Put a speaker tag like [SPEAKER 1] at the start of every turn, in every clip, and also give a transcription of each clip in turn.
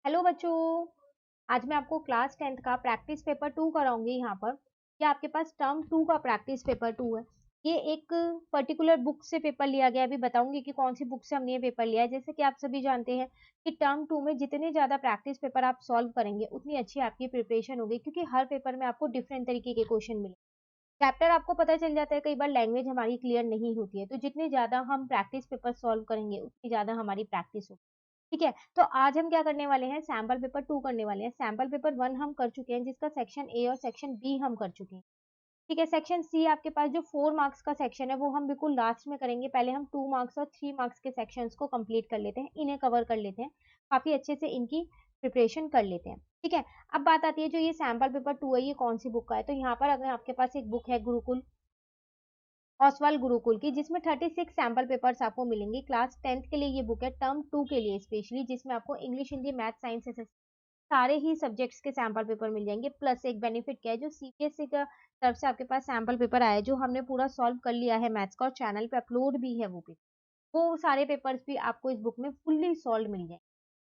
[SPEAKER 1] Hello बच्चों। आज मैं आपको क्लास 10th का प्रैक्टिस पेपर 2 कराऊंगी। यहाँ पर ये आपके पास टर्म 2 का प्रैक्टिस पेपर 2 है। ये एक पर्टिकुलर बुक से पेपर लिया गया है। अभी बताऊंगी कि कौन सी बुक से हमने ये पेपर लिया है। जैसे कि आप सभी जानते हैं कि टर्म 2 में जितने ज्यादा प्रैक्टिस पेपर आप सॉल्व करेंगे उतनी अच्छी आपकी प्रिपरेशन होगी, क्योंकि हर पेपर में आपको डिफरेंट तरीके के क्वेश्चन मिले। चैप्टर आपको पता चल जाता है, कई बार लैंग्वेज हमारी क्लियर नहीं होती है, तो जितने ज्यादा हम प्रैक्टिस पेपर सॉल्व करेंगे उतनी ज्यादा हमारी प्रैक्टिस होगी। ठीक है, तो आज हम क्या करने वाले हैं, सैम्पल पेपर 2 करने वाले हैं। सैम्पल पेपर 1 हम कर चुके हैं, जिसका सेक्शन ए और सेक्शन बी हम कर चुके हैं। ठीक है, सेक्शन सी आपके पास जो 4 मार्क्स का सेक्शन है वो हम बिल्कुल लास्ट में करेंगे। पहले हम 2 मार्क्स और 3 मार्क्स के सेक्शंस को कंप्लीट कर लेते हैं, इन्हें कवर कर लेते हैं, काफी अच्छे से इनकी प्रिपरेशन कर लेते हैं। ठीक है, अब बात आती है जो ये सैम्पल पेपर 2 है ये कौन सी बुक का है। तो यहाँ पर अगर आपके पास एक बुक है गुरुकुल, ओसवाल गुरुकुल की, जिसमें 36 सैम्पल पेपर्स आपको मिलेंगे। क्लास 10th के लिए ये बुक है, टर्म 2 के लिए स्पेशली, जिसमें आपको English, Hindi, math, science, SS सारे ही सब्जेक्ट्स के सैम्पल पेपर मिल जाएंगे। प्लस एक बेनिफिट क्या है, जो सीबीएसई का तरफ से आपके पास सैम्पल पेपर आया है, जो हमने पूरा सॉल्व कर लिया है मैथ्स का, और चैनल पे अपलोड भी है वो सारे पेपर्स भी आपको इस बुक में फुल्ली सॉल्व मिल जाए।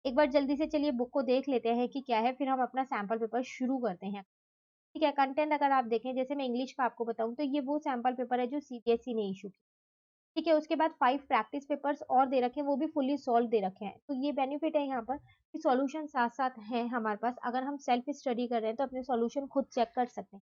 [SPEAKER 1] एक बार जल्दी से चलिए बुक को देख लेते हैं कि क्या है, फिर हम अपना सैम्पल पेपर शुरू करते हैं। ठीक है, कंटेंट अगर आप देखें, जैसे मैं इंग्लिश का आपको बताऊं तो ये वो सैम्पल पेपर है जो सीबीएसई ने इशू किया। ठीक है, उसके बाद 5 प्रैक्टिस पेपर्स और दे रखे हैं, वो भी फुल्ली सॉल्व दे रखे हैं। तो ये बेनिफिट है यहाँ पर कि सॉल्यूशन साथ साथ है हमारे पास। अगर हम सेल्फ स्टडी कर रहे हैं तो अपने सॉल्यूशन खुद चेक कर सकते हैं।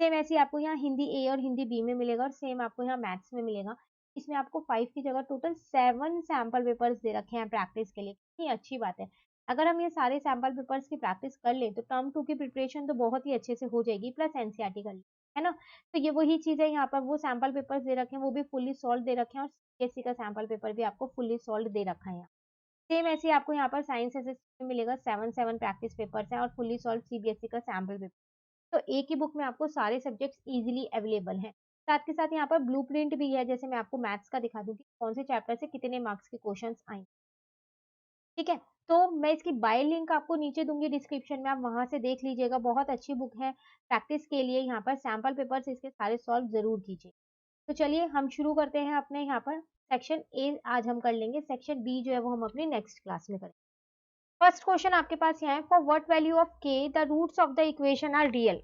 [SPEAKER 1] सेम ऐसे आपको यहाँ हिंदी ए और हिंदी बी में मिलेगा, और सेम आपको यहाँ मैथ्स में मिलेगा। इसमें आपको 5 की जगह टोटल 7 सैम्पल पेपर्स दे रखे हैं प्रैक्टिस के लिए। कितनी अच्छी बात है। अगर हम ये सारे सैम्पल पेपर्स की प्रैक्टिस कर लें तो टर्म 2 की प्रिपरेशन तो बहुत ही अच्छे से हो जाएगी, प्लस एनसीईआरटी कर ले, है ना। तो ये वही चीज है, यहाँ पर वो सैम्पल पेपर्स दे रखे हैं, वो भी फुल्ली सॉल्व दे रखे हैं, और सीबीएसई का सैम्पल पेपर भी आपको फुल्ली सॉल्व दे रखा है यहाँ। सेम ऐसे आपको यहाँ पर साइंस एसएस में मिलेगा, 7 प्रैक्टिस पेपर्स हैं और फुल्ली सॉल्व सीबीएसई का सैम्पल पेपर। तो एक ही बुक में आपको सारे सब्जेक्ट्स इजीली अवेलेबल हैं। साथ के साथ यहाँ पर ब्लूप्रिंट भी है, जैसे मैं आपको मैथ्स का दिखा दूँ कि कौन से चैप्टर से कितने मार्क्स के क्वेश्चंस आएंगे। ठीक है, तो मैं इसकी बाय लिंक आपको नीचे दूंगी डिस्क्रिप्शन में, आप वहां से देख लीजिएगा। बहुत अच्छी बुक है प्रैक्टिस के लिए। यहाँ पर सैम्पल पेपर्स इसके सारे सॉल्व जरूर कीजिए। तो चलिए हम शुरू करते हैं अपने यहाँ पर सेक्शन ए आज हम कर लेंगे, सेक्शन बी जो है वो हम अपनी नेक्स्ट क्लास में करेंगे। फर्स्ट क्वेश्चन आपके पास यहाँ है, for what value of K the roots of the equation are real.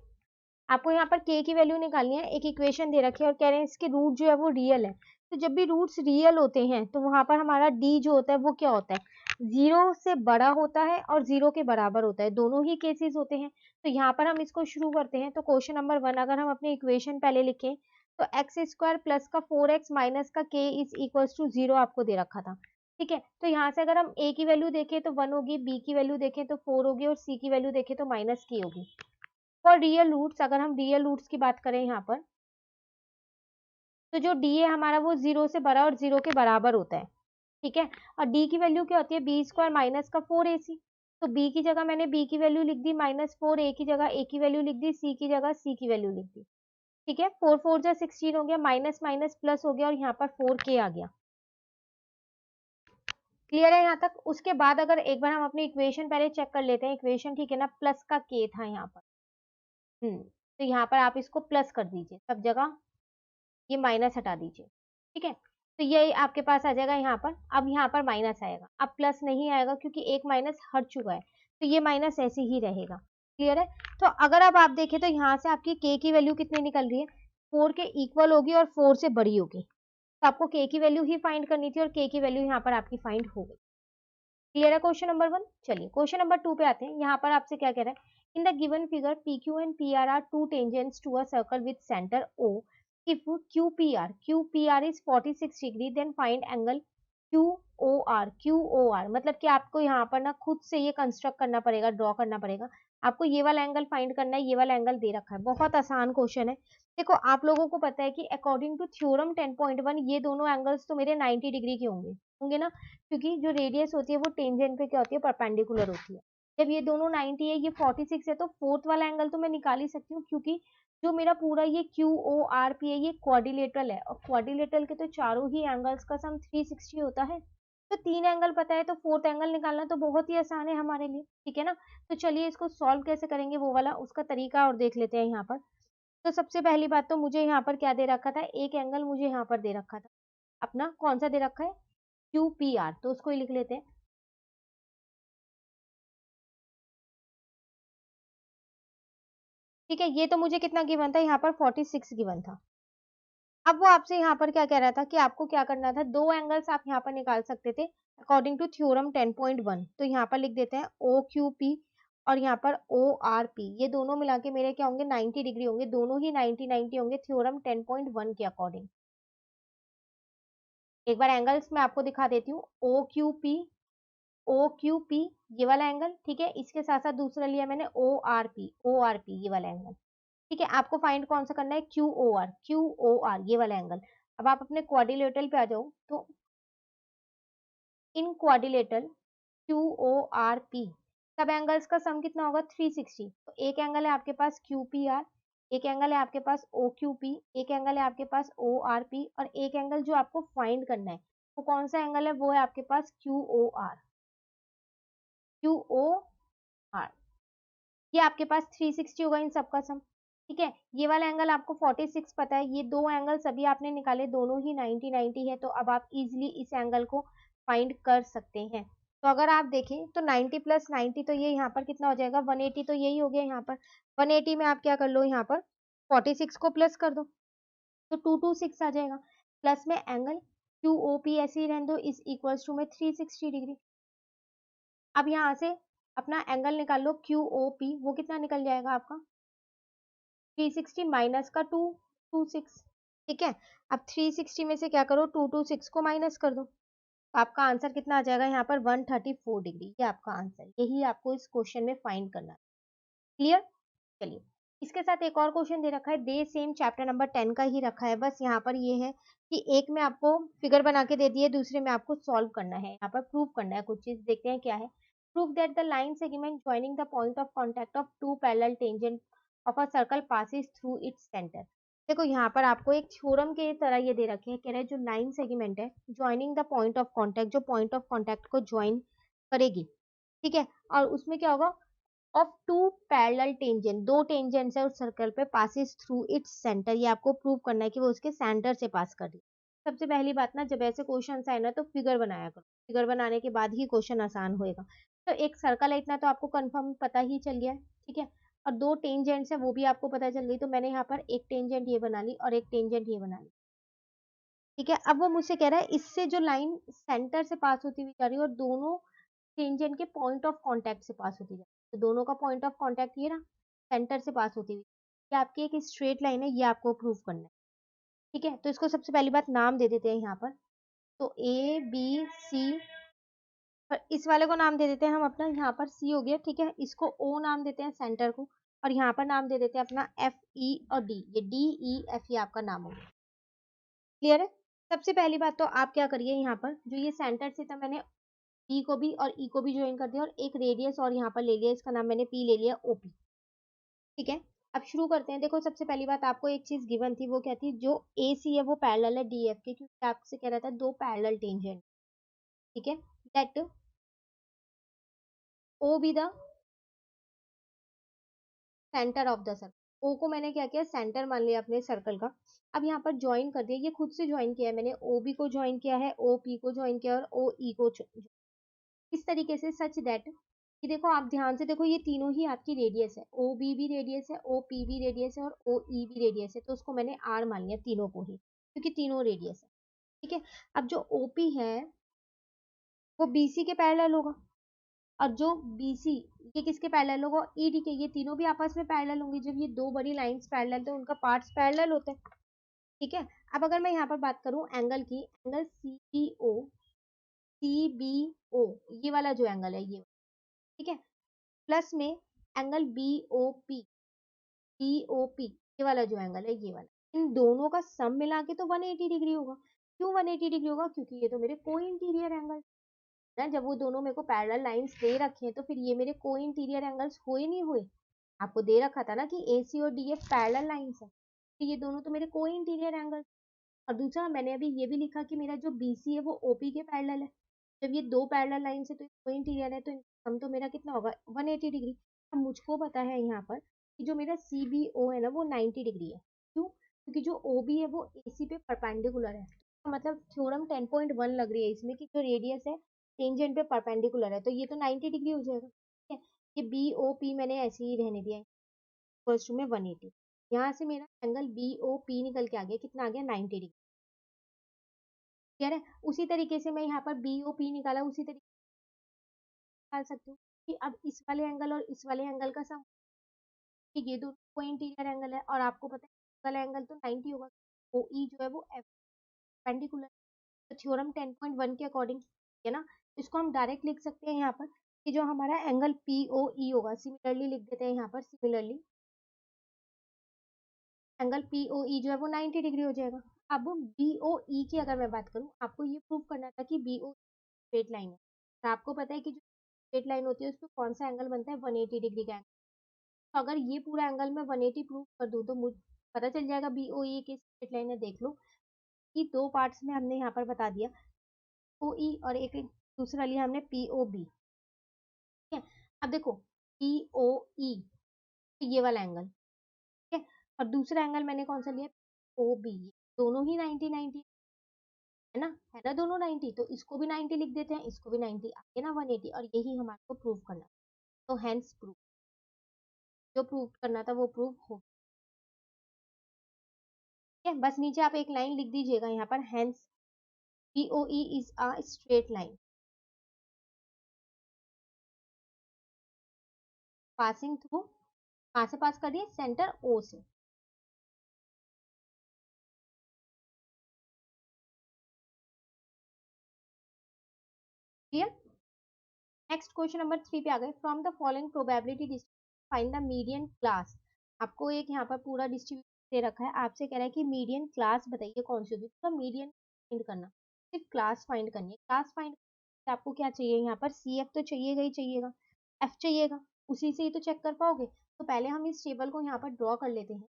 [SPEAKER 1] आपको यहाँ पर के की वैल्यू निकालनी है। एक इक्वेशन दे रखी है और कह रहे हैं इसके रूट जो है वो रियल है। तो जब भी रूट्स रियल होते हैं तो वहां पर हमारा डी जो होता है वो क्या होता है, 0 से बड़ा होता है और 0 के बराबर होता है, दोनों ही केसेस होते हैं। तो यहाँ पर हम इसको शुरू करते हैं। तो क्वेश्चन नंबर 1 अगर हम अपनी इक्वेशन पहले लिखें तो एक्स स्क्वायर प्लस का 4x माइनस का के इज इक्वल टू 0 आपको दे रखा था। ठीक है, तो यहाँ से अगर हम a की वैल्यू देखें तो 1 होगी, b की वैल्यू देखें तो 4 होगी, और c की वैल्यू देखें तो माइनस की होगी। फॉर रियल रूट्स, अगर हम रियल रूट्स की बात करें यहाँ पर, तो जो डी है हमारा वो 0 से बड़ा और 0 के बराबर होता है। ठीक है, और डी की वैल्यू क्या होती है, बी स्क्वायर माइनस का 4ac। तो बी की जगह मैंने बी की वैल्यू लिख दी -4, ए की जगह ए की वैल्यू लिख दी, सी की जगह सी की वैल्यू लिख दी। ठीक है, 4 4 जा 16 हो गया, माइनस माइनस प्लस हो गया, और यहाँ पर 4k आ गया। क्लियर है यहाँ तक। उसके बाद अगर एक बार हम अपनी इक्वेशन पहले चेक कर लेते हैं, इक्वेशन ठीक है ना, प्लस का k था यहाँ पर। तो यहाँ पर आप इसको प्लस कर दीजिए, सब जगह ये माइनस हटा दीजिए। ठीक है, तो ये आपके पास आ जाएगा यहाँ पर। अब यहाँ पर माइनस आएगा, अब प्लस नहीं आएगा क्योंकि एक माइनस हट चुका है, तो ये माइनस ऐसे ही रहेगा। क्लियर है। तो अगर अब आप देखें तो यहाँ से आपकी के की वैल्यू कितनी निकल रही है, 4 के इक्वल होगी और 4 से बड़ी होगी। तो आपको के की वैल्यू ही फाइंड करनी थी, और के की वैल्यू यहाँ पर आपकी फाइंड हो गई। क्लियर है क्वेश्चन नंबर 1। चलिए क्वेश्चन नंबर 2 पे आते हैं। यहाँ पर आपसे क्या कह रहा है, in the given figure P Q and P R are two tangents to a circle with centre O. if QPR is 46 degree, then find angle QOR मतलब कि आपको यहाँ पर ना खुद से ये कंस्ट्रक्ट करना पड़ेगा, ड्रॉ करना पड़ेगा। आपको ये वाला एंगल फाइंड करना है, ये वाला एंगल दे रखा है। बहुत आसान क्वेश्चन है। देखो आप लोगों को पता है कि अकॉर्डिंग टू थ्योरम 10.1 ये दोनों एंगल्स तो मेरे 90 डिग्री के होंगे होंगे ना, क्योंकि जो रेडियस होती है वो टेंजेंट पे क्या होती है, परपेंडिकुलर होती है। जब ये दोनों 90 है, ये 46 है, तो फोर्थ वाला एंगल तो मैं निकाल ही सकती हूँ, क्योंकि जो मेरा पूरा ये QORP है ये क्वाड्रिलेटरल है, और क्वाड्रिलेटरल के तो चारों ही एंगल्स का सम 360 होता है। तो 3 एंगल पता है, तो फोर्थ एंगल निकालना तो बहुत ही आसान है हमारे लिए। ठीक है ना। तो चलिए इसको सॉल्व कैसे करेंगे वो वाला उसका तरीका और देख लेते हैं यहाँ पर। तो सबसे पहली बात तो मुझे यहाँ पर क्या दे रखा था, एक एंगल मुझे यहाँ पर दे रखा था अपना, कौन सा दे रखा है, QPR, तो उसको ही लिख लेते हैं। ठीक है, ये तो मुझे कितना गिवन था, यहाँ पर 46 गिवन था। अब वो आपसे यहाँ पर क्या कह रहा था कि आपको क्या करना था, दो एंगल्स आप यहाँ पर निकाल सकते थे अकॉर्डिंग टू थ्योरम 10.1। तो यहाँ पर लिख देते हैं ओ क्यू पी और यहाँ पर ओ आर पी, ये दोनों मिला के मेरे क्या होंगे, 90 डिग्री होंगे, दोनों ही 90 होंगे थ्योरम 10.1 के अकॉर्डिंग। एक बार एंगल्स मैं आपको दिखा देती हूँ, O Q P, O Q P ये वाला एंगल, ठीक है, इसके साथ साथ दूसरा लिया मैंने ओ आर पी ये वाला एंगल। ठीक है, आपको फाइंड कौन सा करना है, क्यू ओ आर ये वाला एंगल। अब आप अपने क्वाड्रिलेटरल पे आ जाओ, तो in quadrilateral Q O R P सब एंगल्स का सम कितना होगा, 360। तो एक एंगल है आपके पास क्यू पी आर, एक एंगल है आपके पास ओ क्यू पी, एक एंगल है आपके पास ओ आर पी, और एक एंगल जो आपको फाइंड करना है वो कौन सा एंगल है, वो है आपके पास Q O R, Q O R. ये आपके पास 360 होगा इन सबका सम। ठीक है, ये वाला एंगल आपको 46 पता है, ये दो एंगल सभी आपने निकाले, दोनों ही 90 है, तो अब आप इजिली इस एंगल को फाइंड कर सकते हैं। तो अगर आप देखें तो 90 प्लस 90, तो ये यहाँ पर कितना हो जाएगा, 180, तो यही हो गया यहाँ पर। 180 में आप क्या कर लो, यहाँ पर 46 को प्लस कर दो, तो 226 आ जाएगा। प्लस में एंगल क्यू ओ पी ऐसे ही रहने दो, इज इक्वल्स टू में 360 डिग्री। अब यहाँ से अपना एंगल निकाल लो क्यू ओ पी, वो कितना निकल जाएगा आपका, 360 माइनस का 226। ठीक है, अब 360 में से क्या करो, 226 को माइनस कर दो, तो आपका आंसर कितना आ जाएगा यहाँ पर, 134 डिग्री। ये आपका आंसर, यही आपको इस क्वेश्चन में फाइंड करना है। क्लियर। चलिए, इसके साथ एक और क्वेश्चन दे रखा है, दे सेम चैप्टर नंबर 10 का ही रखा है, बस यहाँ पर ये है कि एक में आपको फिगर बना के दे दिए, दूसरे में आपको सॉल्व करना है, यहाँ पर प्रूव करना है कुछ चीज। देखते हैं क्या है। Prove that the line segment joining the point of contact of two parallel tangent of a circle passes through its centre. देखो यहाँ पर आपको एक थ्योरम के तरह ये दे रखे हैं, कह रहे हैं जो लाइन सेगमेंट है joining the point of contact, जो पॉइंट ऑफ कॉन्टैक्ट को ज्वाइन करेगी, ठीक है, और उसमें क्या होगा, ऑफ टू पैरेलल टेंजेंट, दो टेंजेंट्स है उस सर्कल पे, पासिस थ्रू इट्स सेंटर, ये आपको प्रूव करना है कि वो उसके सेंटर से पास कर रही है। सबसे पहली बात ना, जब ऐसे क्वेश्चन आए ना तो फिगर बनाया करो, फिगर बनाने के बाद ही क्वेश्चन आसान होएगा। तो एक सर्कल है इतना तो आपको कंफर्म पता ही चल गया है, ठीक है, और दो टेंजेंट्स है वो भी आपको पता चल गई, तो मैंने यहाँ पर एक टेंजेंट ये बना ली और एक टेंजेंट ये बना ली। ठीक है, अब वो मुझसे कह रहा है इससे जो लाइन सेंटर से पास होती हुई जा रही है और दोनों टेंजेंट के पॉइंट ऑफ कांटेक्ट से पास होती जाए, तो दोनों का पॉइंट ऑफ कांटेक्ट ये ना, सेंटर से पास होती हुई, ये आपकी एक स्ट्रेट लाइन है, ये आपको प्रूव करना है। ठीक है, तो इसको सबसे पहली बात नाम दे देते हैं यहाँ पर, तो ए बी सी, इस वाले को नाम दे देते हैं हम अपना, यहाँ पर सी हो गया, ठीक है, इसको ओ नाम देते हैं सेंटर को, और यहाँ पर नाम दे देते हैं अपना एफ ई और डी, ये डी ई एफ ये आपका नाम होगा। क्लियर है। सबसे पहली बात तो आप क्या करिए, यहाँ पर जो ये सेंटर से था मैंने ई को भी और ई को भी ज्वाइन कर दिया, और एक रेडियस और यहाँ पर ले लिया, इसका नाम मैंने पी ले लिया, ओपी। ठीक है, अब शुरू करते हैं। देखो सबसे पहली बात आपको एक चीज गिवन थी, वो क्या थी, जो ए सी है वो पैरेलल है डी एफ के, क्योंकि आपसे कह रहा था दो पैरेलल टेंजेंट। ठीक है, let O be the centre of the circle, O को मैंने क्या किया, सेंटर मान लिया अपने सर्कल का। अब यहाँ पर ज्वाइन कर दिया, ये खुद से ज्वाइन किया है मैंने, ओ बी को ज्वाइन किया है, ओ पी को ज्वाइन किया और ओ ई को, इस तरीके से, सच दैट कि देखो आप ध्यान से देखो, ये तीनों ही आपकी रेडियस है, ओ बी भी रेडियस है, ओ पी भी रेडियस है और ओ ई भी रेडियस है, तो उसको मैंने आर मान लिया तीनों को ही, क्योंकि तीनों रेडियस है। ठीक है, अब जो ओपी है वो बीसी के पैरेलल होगा, और जो बीसी ये किसके पैरेलल होगा, ईडी के, ये तीनों भी आपस में पैरेलल होंगी, जब ये दो बड़ी लाइंस पैरेलल तो उनका पार्ट्स पैरेलल होते हैं। ठीक है, अब अगर मैं यहाँ पर बात करूं एंगल की, एंगल सी बी ओ, ये वाला जो एंगल है ये, ठीक है, प्लस में एंगल बी ओ पी ये वाला जो एंगल है ये वाला, इन दोनों का सम मिला के तो 180 डिग्री होगा। क्यों 180 डिग्री होगा, क्योंकि ये तो मेरे को इंटीरियर एंगल है, जब वो दोनों मेरे को पैरेलल लाइंस दे रखे हैं तो फिर ये मेरे को इंटीरियर एंगल्स हुए नहीं हुए। आपको दे रखा था ना कि ए सी और डी एफ पैरेलल लाइंस है, तो ये दोनों तो मेरे को इंटीरियर एंगल। और दूसरा मैंने अभी ये भी लिखा कि मेरा जो बी सी है वो ओपी के पैरेलल है, जब ये दो पैरेलल लाइन है तो को इंटीरियर है, तो सम तो मेरा कितना होगा, 180 डिग्री। अब मुझको पता है यहाँ पर कि जो मेरा सी बी ओ है ना वो 90 डिग्री है। क्यों, क्योंकि जो ओ बी है वो ए सी पे परपेंडिकुलर है, तो मतलब थ्योरम 10.1 लग रही है इसमें कि जो रेडियस है टेंजेंट पे परपेंडिकुलर है, तो ये तो 90 डिग्री हो जाएगा। ठीक है, ये बी ओ पी मैंने ऐसे ही रहने दिया है, इक्वल्स टू में 180। यहाँ से मेरा एंगल बी ओ पी निकल के आ गया, कितना आ गया 90 डिग्री। क्लियर है। उसी तरीके से मैं यहाँ पर बी ओ पी निकाला, उसी तरीके से निकाल सकती हूँ कि अब इस वाले एंगल और इस वाले एंगल का सम, ठीक, ये दोनों को इंटीरियर एंगल है और आपको पता है वाला एंगल तो 90 होगा। ओ ई जो है वो परपेंडिकुलर, तो थ्योरम 10.1 के अकॉर्डिंग, है ना। इसको हम डायरेक्ट लिख सकते हैं यहाँ पर कि जो हमारा एंगल पी ओ ई होगा, सिमिलरली लिख देते हैं यहाँ पर, सिमिलरली एंगल पी ओ ई जो है वो 90 डिग्री हो जाएगा। अब बी ओ ई की अगर मैं बात करूँ, आपको ये प्रूव करना था कि बी ओ स्ट्रेट लाइन है, और आपको पता है कि जो स्ट्रेट लाइन होती है उसमें कौन सा एंगल बनता है, 180 डिग्री का एंगल। तो अगर ये पूरा एंगल मैं 180 प्रूव कर दूँ तो मुझे पता चल जाएगा बी ओ ई की स्ट्रेट लाइन है। देख लो कि दो पार्ट्स में हमने यहाँ पर बता दिया, ओ ई और एक दूसरा लिया हमने पी ओ बी। ठीक है, अब देखो पी ओ ई ये वाला एंगल, ठीक है, और दूसरा एंगल मैंने कौन सा लिया, ओ बी, दोनों ही 90 90 है ना दोनों 90, तो इसको भी 90 लिख देते हैं, इसको भी 90, आगे ना 180, और यही हमारे को प्रूव करना। तो हेंस प्रूव, जो प्रूव करना था वो प्रूव हो गया। बस नीचे आप एक लाइन लिख दीजिएगा यहाँ पर, hence P O E is a straight line passing through, कहाँ से पास कर रही है, सेंटर ओ से। क्लियर। नेक्स्ट क्वेश्चन नंबर 3 पे आ गए। From the following probability distribution find the median class. आपको एक यहाँ पर पूरा डिस्ट्रीब्यूशन दे रखा है, आपसे कह रहा है कि मीडियन क्लास बताइए कौन सी होगी, तो मीडियन फाइंड करना, सिर्फ क्लास फाइंड करनी है। क्लास फाइंड आपको क्या चाहिए, यहाँ पर सी एफ तो चाहिएगा ही चाहिएगा, एफ चाहिएगा, उसी से ही तो चेक कर पाओगे। तो पहले हम इस टेबल को यहाँ पर ड्रॉ कर लेते हैं।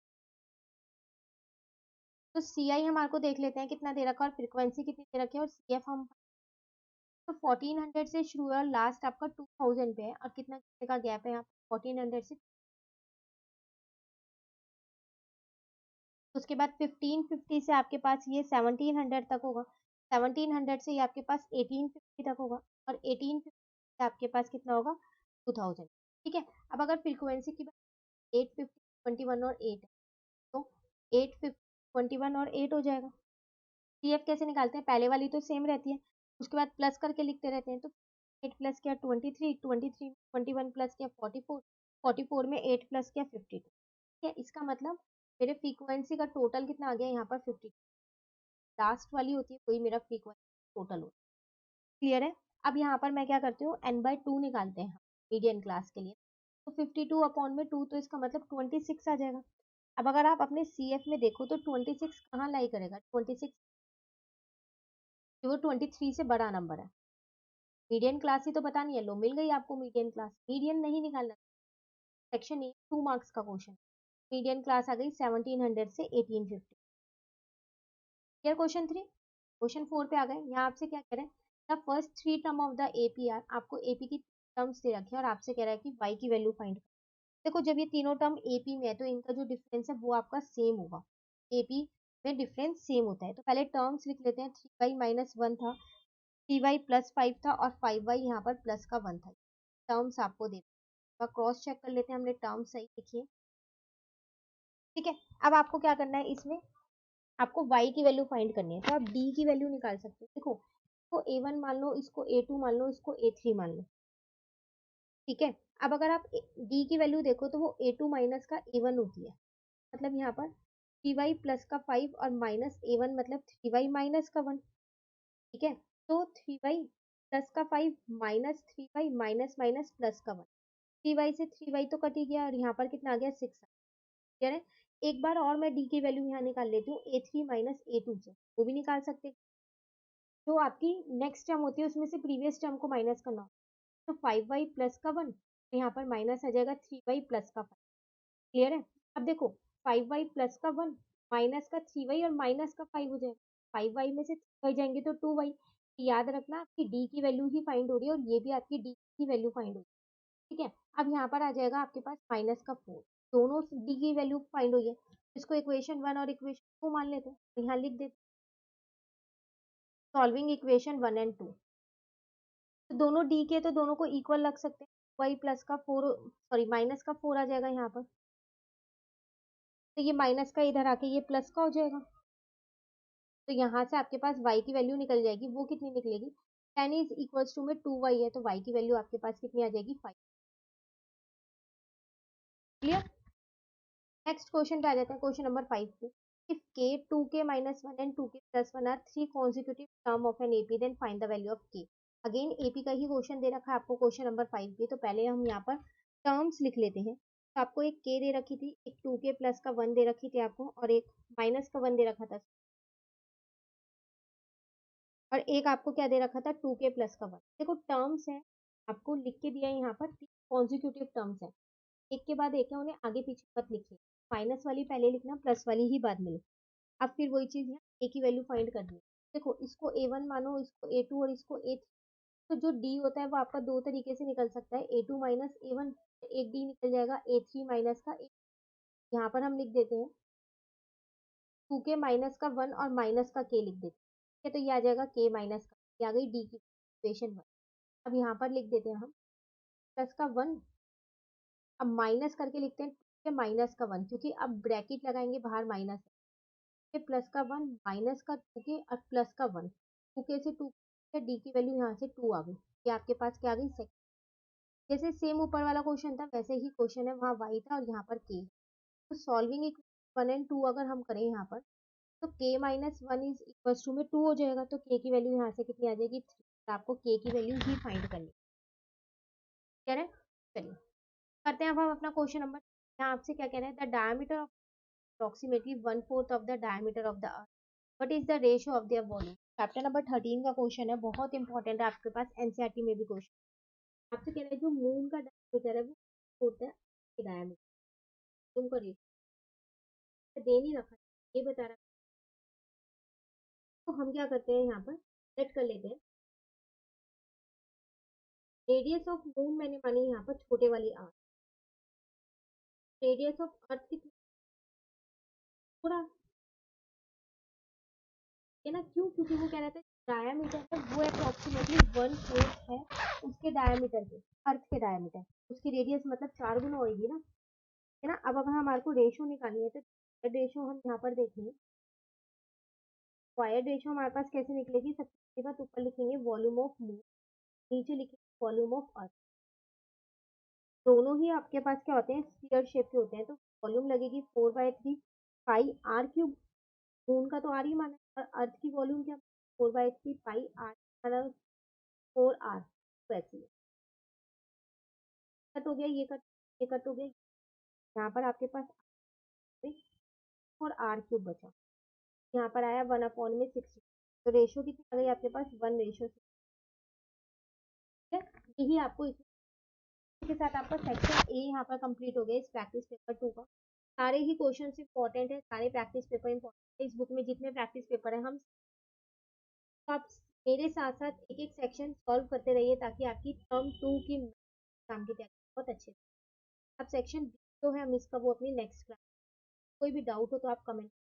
[SPEAKER 1] तो सी आई हमारे को देख लेते हैं कितना दे रखा है और फ्रीक्वेंसी कितनी दे रखी है, और सी एफ हम, तो 1400 से शुरू है और लास्ट आपका 2000 पे है, और कितना घंटे का गैप है यहाँ 1400 से, उसके बाद 1550 से आपके पास ये 1700 तक होगा, 1700 से ये आपके पास 1850 तक होगा, और 1850 से आपके पास कितना होगा 2000। ठीक है, अब अगर फ्रीक्वेंसी की बात, 850 21 और 8 है, तो 850 21 और 8 हो जाएगा। सी एफ कैसे निकालते हैं, पहले वाली तो सेम रहती है, उसके बाद प्लस करके लिखते रहते हैं। तो 8 प्लस किया 23, 23 21 प्लस किया 44, 44 में 8 प्लस किया 52। ठीक है, इसका मतलब मेरे फ्रीक्वेंसी का टोटल कितना आ गया यहाँ पर 52, लास्ट वाली होती है वही मेरा फ्रीक्वेंसी टोटल होता है। क्लियर है। अब यहाँ पर मैं क्या करती हूँ, n/2 निकालते हैं मीडियन क्लास के लिए, तो 52 अपॉन में 2, तो इसका मतलब 26 आ जाएगा। अब अगर आप अपने सी एफ में देखो तो 26 कहाँ लाई करेगा, 26 वो 23 से बड़ा नंबर है। मीडियन क्लास ही तो बतानी है, लो मिल गई आपको मीडियन क्लास, मीडियन नहीं निकालना। सेक्शन ए 2 मार्क्स का क्वेश्चन, मीडियन क्लास आ गई 1700 से 1850। Clear question 3। क्वेश्चन 4 पे आ गए, यहाँ आपसे क्या कह रहे हैं, the first 3 term of the APR, आपको एपी की टर्म्स दे रखे हैं और आपसे कह रहा है कि वाई की वैल्यू फाइंड। देखो जब ये तीनों टर्म एपी में है तो इनका जो डिफरेंस है वो आपका सेम होगा, एपी में डिफरेंस सेम होता है। तो पहले टर्म्स लिख लेते हैं, 3y-1 था, 3y+5 था, और 5y यहाँ पर प्लस का 1 था। टर्म्स आपको दे, क्रॉस चेक कर लेते हैं, हमने टर्म्स सही लिखी है। ठीक है, अब आपको क्या करना है, इसमें आपको y की वैल्यू फाइंड करनी है, तो आप d की वैल्यू निकाल सकते हो। देखो इसको a1 मान लो, इसको a2 मान लो, इसको a3 मान लो। ठीक है, अब अगर आप d की वैल्यू देखो तो वो a2 माइनस का a1 होती है, मतलब यहाँ पर 3y प्लस का 5 और माइनस a1 मतलब 3y माइनस का 1। ठीक है, तो 3y प्लस का 5 minus 3y minus minus plus का 1, 3y से 3y तो कट ही गया, और यहाँ पर कितना आ गया 6। क्लियर है। एक बार और मैं d की वैल्यू यहाँ निकाल लेती हूँ, a3 माइनस a2 से, वो भी निकाल सकते हैं। जो आपकी नेक्स्ट टर्म होती है उसमें से प्रीवियस टर्म को माइनस करना होता है, तो 5y प्लस का 1, यहाँ पर माइनस आ जाएगा 3y प्लस का 5। क्लियर है। अब देखो 5y प्लस का 1 माइनस का 3y और माइनस का 5 हो जाएगा, 5y में से 3y जाएंगे तो 2y। याद रखना आपकी d की वैल्यू ही फाइंड हो रही है, और ये भी आपकी d की वैल्यू फाइंड हो रही है। ठीक है, अब यहाँ पर आ जाएगा आपके पास माइनस का 4, दोनों d की वैल्यू फाइंड हुई है, इसको इक्वेशन 1 और इक्वेशन 2 मान लेते हैं, तो यहाँ लिख देते, सॉल्विंग इक्वेशन 1 एंड 2, तो दोनों d के तो दोनों को इक्वल रख सकते हैं, y प्लस का 4, सॉरी माइनस का 4 आ जाएगा यहाँ पर, तो ये माइनस का इधर आके ये प्लस का हो जाएगा। तो यहाँ से आपके पास y की वैल्यू निकल जाएगी, वो कितनी निकलेगी, 10 इज इक्वल्स टू में 2y है, तो y की वैल्यू आपके पास कितनी आ जाएगी, 5। क्लियर। नेक्स्ट क्वेश्चन पे आ जाते हैं, क्वेश्चन नंबर 5 पे। If k 2k minus 1 and 2k plus 1 are three consecutive term of an AP, then find the value of k। Again AP का ही क्वेश्चन दे रखा है आपको क्वेश्चन नंबर 5 पे। तो पहले हम यहाँ पर टर्म्स लिख लेते हैं। तो आपको एक k दे रखी थी, एक 2k प्लस का 1 दे रखी थी आपको, और एक माइनस का 1 दे रखा था, और एक आपको क्या दे रखा था, 2k प्लस का 1। देखो टर्म्स है, आपको लिख के दिया है यहाँ पर, तीन कॉन्जिक्यूटिव टर्म्स है, एक के बाद एक है, उन्हें आगे पीछे मत लिखिए, माइनस वाली पहले लिखना, प्लस वाली ही बाद में लिखना। अब फिर वही चीज है, ए की वैल्यू फाइंड करनी है। देखो इसको A1 मानो, इसको A2 और इसको A3। तो जो D होता है वो आपका दो तरीके से निकल सकता है, A2 माइनस A1, एक D निकल जाएगा A3 माइनस का A। यहाँ पर हम लिख देते हैं 2k माइनस का 1 और माइनस का k लिख देते हैं, ठीक है। तो ये आ जाएगा k माइनस का, ये आ गई D की इक्वेशन 1। अब यहाँ पर लिख देते हैं हम प्लस का 1, अब माइनस करके लिखते हैं 2k माइनस का 1, क्योंकि अब ब्रैकेट लगाएंगे बाहर माइनस है, प्लस का 1 माइनस का 2k और प्लस का 1, 2k से 2 डी की वैल्यू यहाँ से 2 आ गई। ये आपके पास क्या आ गई, सेकंड। जैसे सेम ऊपर वाला क्वेश्चन था वैसे ही क्वेश्चन है, वहाँ y था और यहाँ पर k। तो सॉल्विंग इक्वेशन 1 एंड 2 अगर हम करें यहाँ पर, तो k minus 1 is equal to में 2 हो जाएगा, तो k की वैल्यू यहाँ से कितनी आ जाएगी, 3। तो आपको k की वैल्यू ही फाइंड करनी है। चलिए करते हैं अब हम अपना क्वेश्चन नंबर। यहाँ आपसे क्या कह रहे हैं, the diameter of approximately 1/4 of the diameter of the earth, what is the ratio of their volume. Chapter number 13 का क्वेश्चन है, बहुत इंपॉर्टेंट है आपके पास, एनसीईआरटी में भी क्वेश्चन। आपसे कह रहे हैं जो मून का डायमीटर है वो होता है डायमीटर, तुमको रेशियो दे नहीं रखा है, ये बता रहा है। तो हम क्या करते हैं यहाँ पर, सेट कर लेते हैं रेडियस ऑफ मून, मैंने मानी यहाँ पर छोटे वाली आर, रेडियस ऑफ अर्थ कितना, थोड़ा है ना, क्यों, क्योंकि वो कह रहा था डायमीटर है वो अप्रोक्सीमेटली 1/4 है उसके डायमीटर के, अर्थ के डायमीटर, उसकी रेडियस मतलब 4 गुना होगी ना, है ना। अब अगर हमारे को रेशो निकालनी है, तो रेशो हम यहाँ पर देखेंगे, वायर रेशो हमारे पास कैसे निकलेगी, सबसे बात ऊपर लिखेंगे वॉल्यूम ऑफ मून, नीचे लिखेंगे वॉल्यूम ऑफ अर्थ। दोनों ही आपके पास क्या होते हैं, स्फीयर शेप के होते हैं, तो वॉल्यूम लगेगी 4/3 पाई आर क्यूब। मून का तो आर ही माना है, और अर्थ की वॉल्यूम क्या, 4/3 पाई आर, मतलब 4 आर, वैसे कट हो गया, ये कट, ये कट हो गया, यहाँ पर आपके पास और आर क्यूब बचा, यहाँ पर आया 1/60। तो रेशो कितनी आ गई आपके पास, 1/6। यही आपको इसके साथ आपका सेक्शन ए यहाँ पर कंप्लीट हो गया इस प्रैक्टिस पेपर 2 का। सारे ही क्वेश्चन इंपॉर्टेंट है, सारे प्रैक्टिस पेपर इंपॉर्टेंट है, इस बुक में जितने प्रैक्टिस पेपर है हम, तो आप मेरे साथ साथ एक एक सेक्शन सॉल्व करते रहिए, ताकि आपकी टर्म 2 की एग्जाम की तैयारी बहुत अच्छे से। आप सेक्शन बी जो है हम इसका वो अपनी नेक्स्ट क्लास, कोई भी डाउट हो तो आप कमेंट,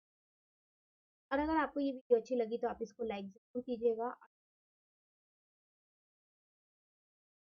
[SPEAKER 1] और अगर आपको ये वीडियो अच्छी लगी तो आप इसको लाइक जरूर कीजिएगा।